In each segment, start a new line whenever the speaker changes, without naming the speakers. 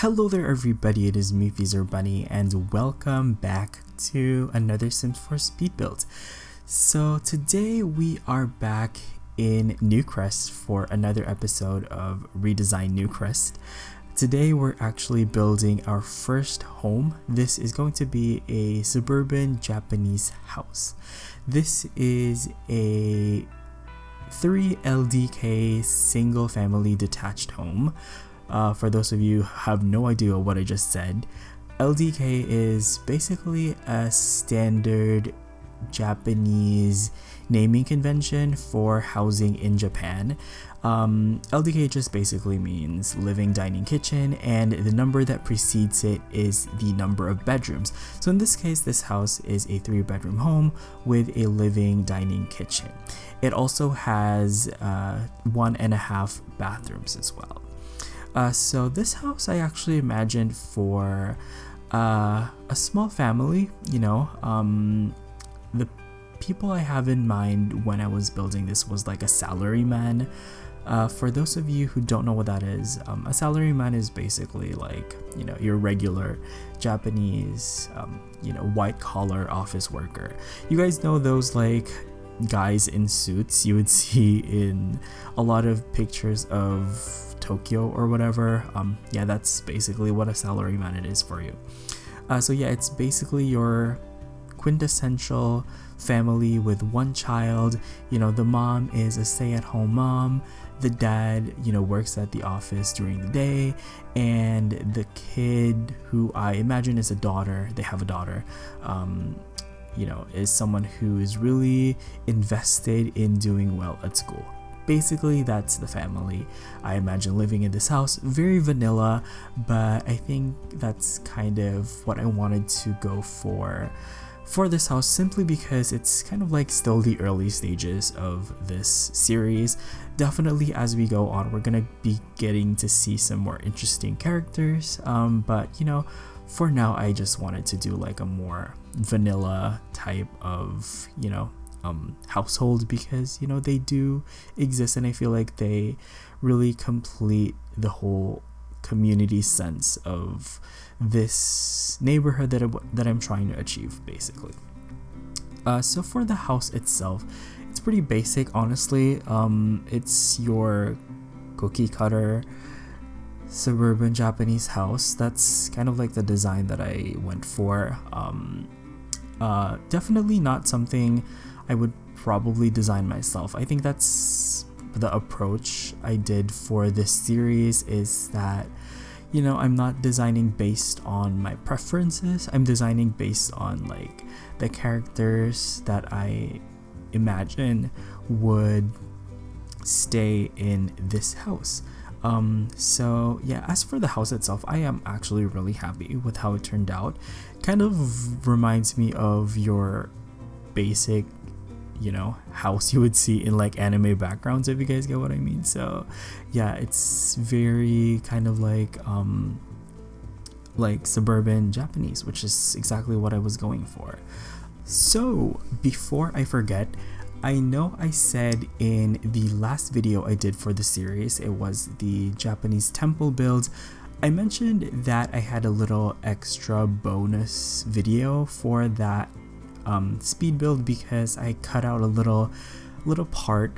Hello there everybody, it is me FreezerBunny and welcome back to another Sims 4 speed build. So today we are back in Newcrest for another episode of Redesign Newcrest. Today we're actually building our first home. This is going to be a suburban Japanese house. This is a 3 LDK single family detached home. For those of you who have no idea what I just said, LDK is basically a standard Japanese naming convention for housing in Japan. LDK just basically means living, dining, kitchen, and the number that precedes it is the number of bedrooms. So in this case, this house is a 3-bedroom home with a living, dining, kitchen. It also has 1.5 bathrooms as well. So this house I actually imagined for a small family, the people I have in mind when I was building this was like a salaryman. For those of you who don't know what that is, a salaryman is basically like, your regular Japanese, white collar office worker. You guys know those like guys in suits you would see in a lot of pictures of Tokyo or whatever. Yeah, that's basically what a salaryman it is for you. So yeah, it's basically your quintessential family with one child. The mom is a stay-at-home mom, the dad works at the office during the day, and the kid, who I imagine is a daughter, they have a daughter, is someone who is really invested in doing well at school. Basically, that's the family I imagine living in this house. Very vanilla, but I think that's kind of what I wanted to go for this house, simply because it's kind of like still the early stages of this series. Definitely as we go on, we're gonna be getting to see some more interesting characters, but for now I just wanted to do like a more vanilla type of household, because they do exist and I feel like they really complete the whole community sense of this neighborhood that I'm trying to achieve, basically. So for the house itself, it's pretty basic, honestly. It's your cookie cutter suburban Japanese house. That's kind of like the design that I went for. Definitely not something I would probably design myself. I think that's the approach I did for this series, is that I'm not designing based on my preferences. I'm designing based on like the characters that I imagine would stay in this house. So yeah, as for the house itself, I am actually really happy with how it turned out. Kind of reminds me of your basic house you would see in like anime backgrounds, if you guys get what I mean. So yeah, it's very kind of like suburban Japanese, which is exactly what I was going for. So before I forget, I know I said in the last video I did for the series, it was the Japanese temple build, I mentioned that I had a little extra bonus video for that speed build, because I cut out a little part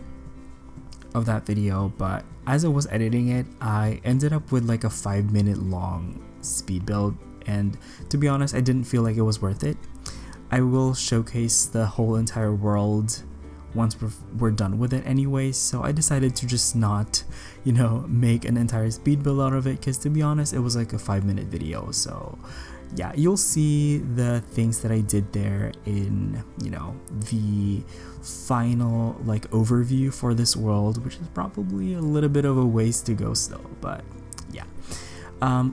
of that video, but as I was editing it, I ended up with like a 5-minute long speed build, and to be honest, I didn't feel like it was worth it. I will showcase the whole entire world once we're done with it anyway, so I decided to just not make an entire speed build out of it, because to be honest, it was like a 5-minute video. So yeah, you'll see the things that I did there in the final like overview for this world, which is probably a little bit of a ways to go still, but yeah.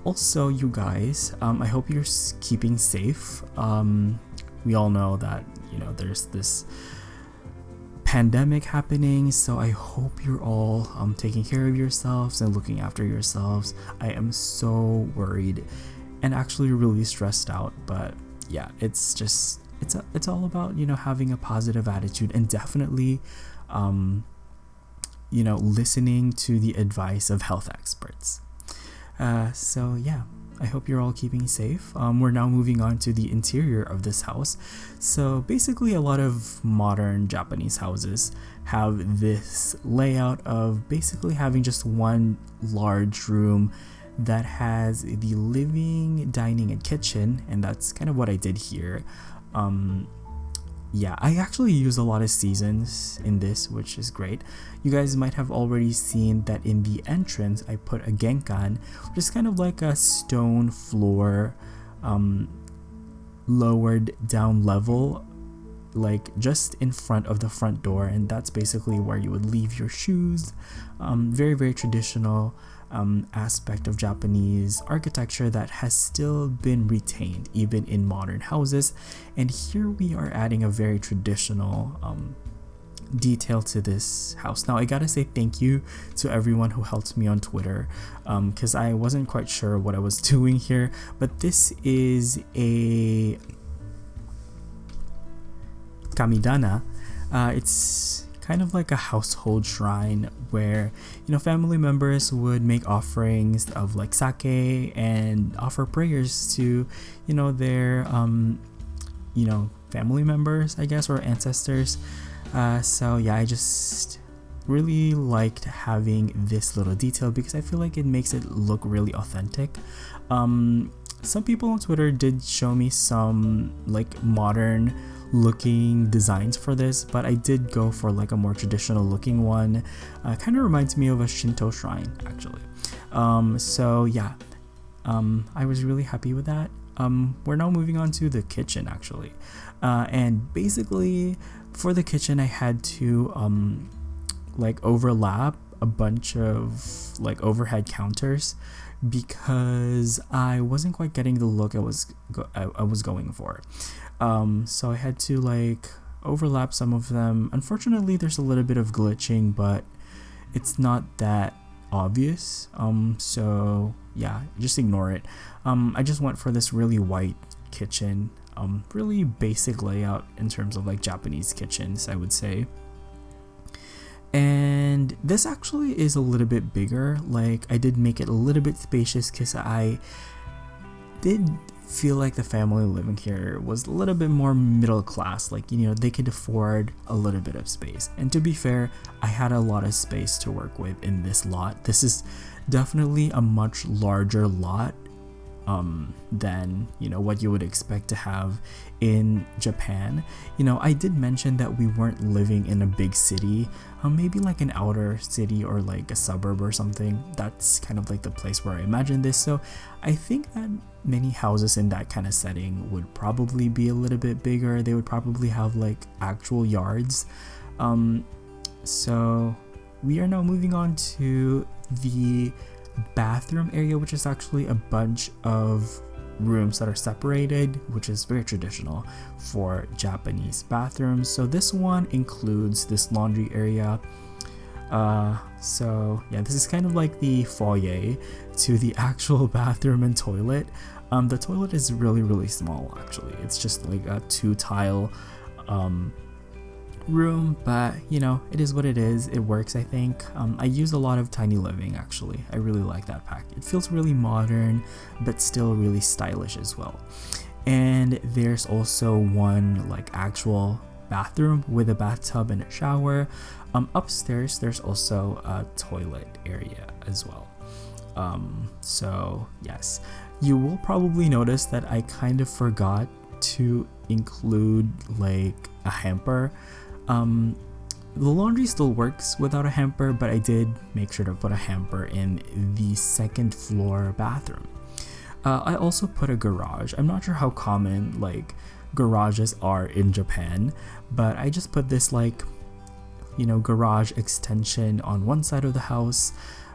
Also, you guys, I hope you're keeping safe. We all know that there's this pandemic happening, so I hope you're all taking care of yourselves and looking after yourselves. I am so worried and actually really stressed out, but yeah, it's all about having a positive attitude, and definitely listening to the advice of health experts. So yeah, I hope you're all keeping safe. We're now moving on to the interior of this house. So basically a lot of modern Japanese houses have this layout of basically having just one large room that has the living, dining, and kitchen, and that's kind of what I did here. Yeah, I actually use a lot of seasons in this, which is great. You guys might have already seen that in the entrance I put a genkan, which is kind of like a stone floor, lowered down level, like just in front of the front door, and that's basically where you would leave your shoes. Very, very traditional aspect of Japanese architecture that has still been retained even in modern houses. And here we are adding a very traditional detail to this house. Now I gotta say thank you to everyone who helped me on Twitter, because I wasn't quite sure what I was doing here, but this is a kamidana. It's kind of like a household shrine where, you know, family members would make offerings of like sake and offer prayers to, you know, their you know, family members, I guess, or ancestors. So yeah, I just really liked having this little detail because I feel like it makes it look really authentic. Some people on Twitter did show me some like modern looking designs for this, but I did go for like a more traditional looking one. Kind of reminds me of a Shinto shrine actually. So yeah, I was really happy with that. We're now moving on to the kitchen actually, and basically for the kitchen I had to like overlap a bunch of like overhead counters because I wasn't quite getting the look I was going for. So I had to like overlap some of them. Unfortunately, there's a little bit of glitching, but it's not that obvious. So yeah, just ignore it. I just went for this really white kitchen, really basic layout in terms of like Japanese kitchens, I would say. And this actually is a little bit bigger. Like I did make it a little bit spacious because I did feel like the family living here was a little bit more middle class, like, you know, they could afford a little bit of space. And to be fair, I had a lot of space to work with in this lot. This is definitely a much larger lot than, you know, what you would expect to have in Japan. You know, I did mention that we weren't living in a big city, maybe like an outer city or like a suburb or something. That's kind of like the place where I imagined this. So I think that many houses in that kind of setting would probably be a little bit bigger. They would probably have like actual yards. So we are now moving on to the bathroom area, which is actually a bunch of rooms that are separated, which is very traditional for Japanese bathrooms. So this one includes this laundry area. So yeah, this is kind of like the foyer to the actual bathroom and toilet. The toilet is really, really small actually. It's just like a 2-tile room, but you know, it is what it is. It works, I think. I use a lot of Tiny Living actually. I really like that pack. It feels really modern but still really stylish as well. And there's also one like actual bathroom with a bathtub and a shower. Upstairs there's also a toilet area as well. So yes, you will probably notice that I kind of forgot to include like a hamper. The laundry still works without a hamper, but I did make sure to put a hamper in the second floor bathroom. I also put a garage. I'm not sure how common like garages are in Japan, but I just put this like, you know, garage extension on one side of the house.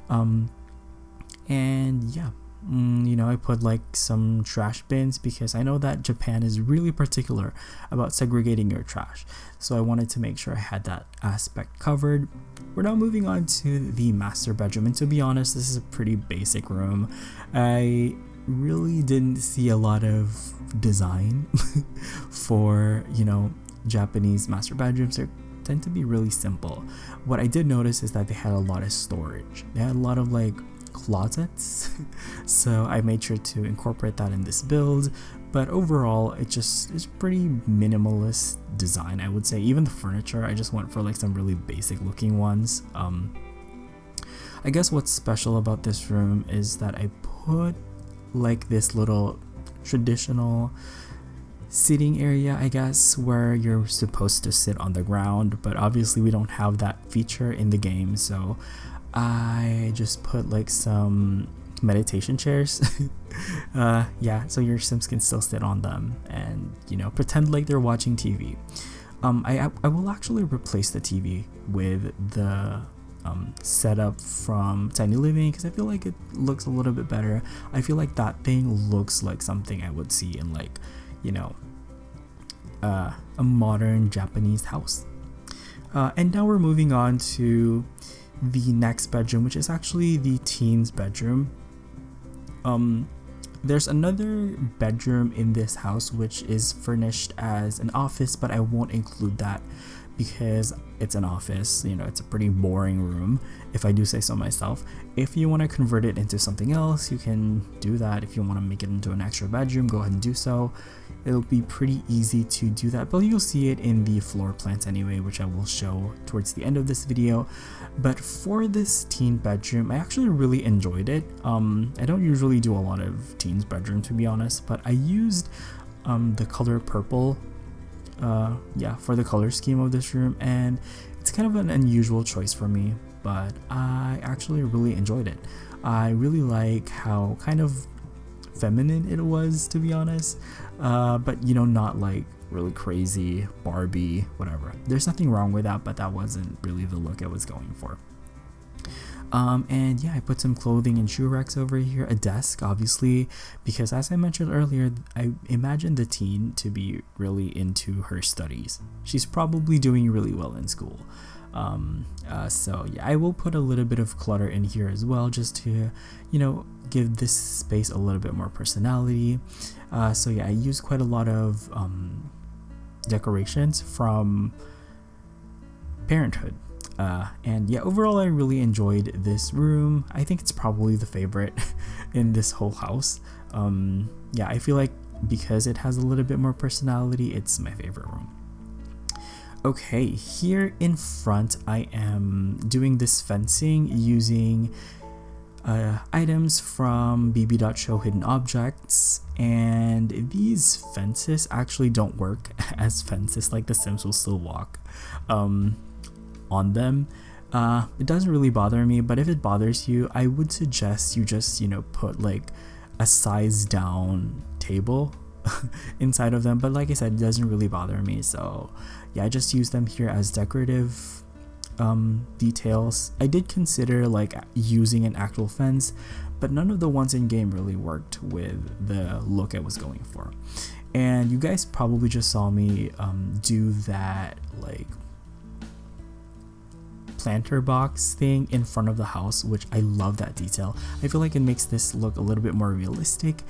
And yeah, you know, I put like some trash bins because I know that Japan is really particular about segregating your trash. So I wanted to make sure I had that aspect covered. We're now moving on to the master bedroom, and to be honest, this is a pretty basic room. I really didn't see a lot of design for, you know, Japanese master bedrooms. They tend to be really simple. What I did notice is that they had a lot of storage. They had a lot of like closets. So I made sure to incorporate that in this build, but overall it's pretty minimalist design, I would say. Even the furniture, I just went for like some really basic looking ones. I guess what's special about this room is that I put like this little traditional sitting area, I guess, where you're supposed to sit on the ground, but obviously we don't have that feature in the game, so I just put like some meditation chairs. Yeah, so your Sims can still sit on them and, you know, pretend like they're watching TV. I will actually replace the TV with the setup from Tiny Living, because I feel like it looks a little bit better. I feel like that thing looks like something I would see in, like, you know, a modern Japanese house. And now we're moving on to the next bedroom, which is actually the teen's bedroom. There's another bedroom in this house which is furnished as an office, but I won't include that because it's an office, you know, it's a pretty boring room, if I do say so myself. If you want to convert it into something else, you can do that. If you want to make it into an extra bedroom, go ahead and do so. It'll be pretty easy to do that, but you'll see it in the floor plans anyway, which I will show towards the end of this video. But for this teen bedroom, I actually really enjoyed it. I don't usually do a lot of teens bedroom, to be honest, but I used the color purple for the color scheme of this room, and it's kind of an unusual choice for me, but I actually really enjoyed it. I really like how kind of feminine it was, to be honest, but you know, not like really crazy Barbie, whatever. There's nothing wrong with that, but that wasn't really the look I was going for. And yeah, I put some clothing and shoe racks over here, a desk obviously, because as I mentioned earlier, I imagine the teen to be really into her studies. She's probably doing really well in school. So yeah, I will put a little bit of clutter in here as well, just to, you know, give this space a little bit more personality. So yeah, I used quite a lot of decorations from Parenthood. And yeah, overall I really enjoyed this room. I think it's probably the favorite in this whole house. Yeah, I feel like because it has a little bit more personality, it's my favorite room. Okay, here in front I am doing this fencing using items from bb.show hidden objects, and these fences actually don't work as fences. Like, the Sims will still walk on them. It doesn't really bother me, but if it bothers you, I would suggest you just, you know, put like a size down table inside of them. But like I said, it doesn't really bother me, so yeah, I just use them here as decorative details. I did consider like using an actual fence, but none of the ones in game really worked with the look I was going for. And you guys probably just saw me do that like planter box thing in front of the house, which I love that detail. I feel like it makes this look a little bit more realistic.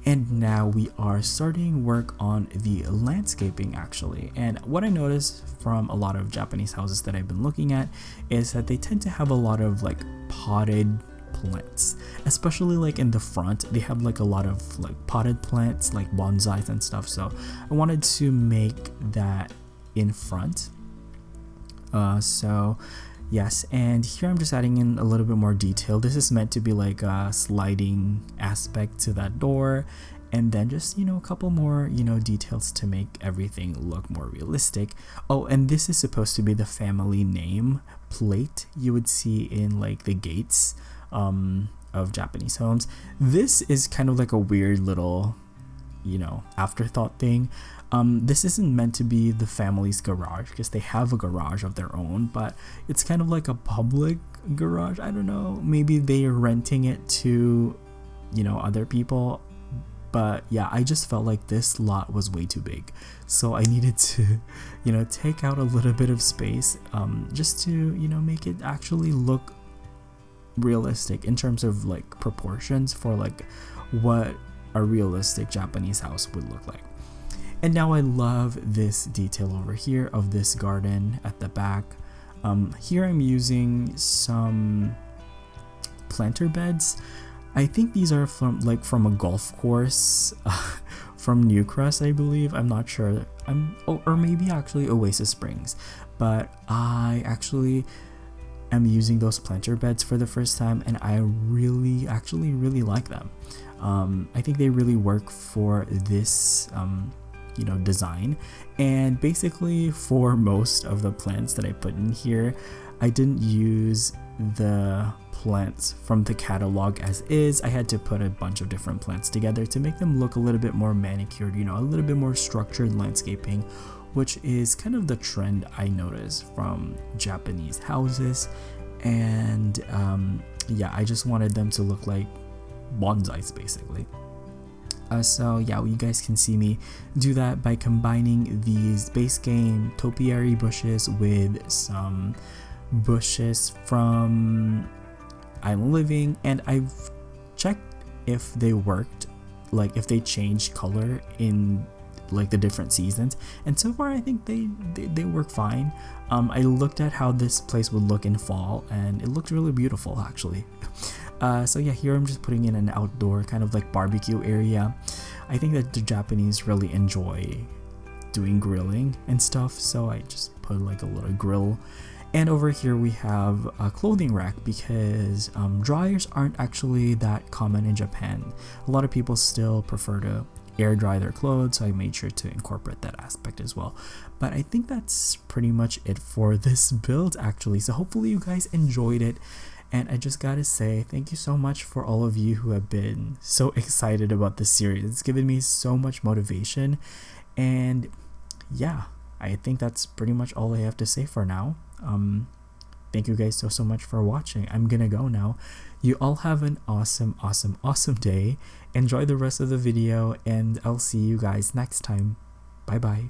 And now we are starting work on the landscaping actually. And what I noticed from a lot of Japanese houses that I've been looking at is that they tend to have a lot of like potted plants, especially like in the front. They have like a lot of like potted plants, like bonsais and stuff. So I wanted to make that in front. So yes, and here I'm just adding in a little bit more detail. This is meant to be like a sliding aspect to that door, and then just, you know, a couple more, you know, details to make everything look more realistic. Oh, and this is supposed to be the family name plate you would see in like the gates of Japanese homes. This is kind of like a weird little, you know, afterthought thing. This isn't meant to be the family's garage, because they have a garage of their own, but it's kind of like a public garage. I don't know, maybe they're renting it to, you know, other people. But yeah, I just felt like this lot was way too big, so I needed to, you know, take out a little bit of space just to, you know, make it actually look realistic in terms of like proportions for like what a realistic Japanese house would look like. And now I love this detail over here of this garden at the back. Here I'm using some planter beds. I think these are from a golf course from Newcrest, I believe. I'm not sure. Or maybe actually Oasis Springs. But I actually am using those planter beds for the first time, and I really like them. I think they really work for this design. And basically for most of the plants that I put in here, I didn't use the plants from the catalog as is. I had to put a bunch of different plants together to make them look a little bit more manicured, a little bit more structured landscaping, which is kind of the trend I noticed from Japanese houses. And yeah, I just wanted them to look like bonsais basically. So yeah, you guys can see me do that by combining these base game topiary bushes with some bushes from Island Living, and I've checked if they worked, like if they changed color in like the different seasons, and so far I think they work fine. I looked at how this place would look in fall, and it looked really beautiful actually. So yeah, here I'm just putting in an outdoor kind of like barbecue area. I think that the Japanese really enjoy doing grilling and stuff, so I just put like a little grill. And over here we have a clothing rack because dryers aren't actually that common in Japan. A lot of people still prefer to air dry their clothes, so I made sure to incorporate that aspect as well. But I think that's pretty much it for this build actually, so hopefully you guys enjoyed it. And I just gotta say thank you so much for all of you who have been so excited about this series. It's given me so much motivation, and yeah, I think that's pretty much all I have to say for now. Thank you guys so much for watching. I'm gonna go now. You all have an awesome day. Enjoy the rest of the video, and I'll see you guys next time. Bye bye.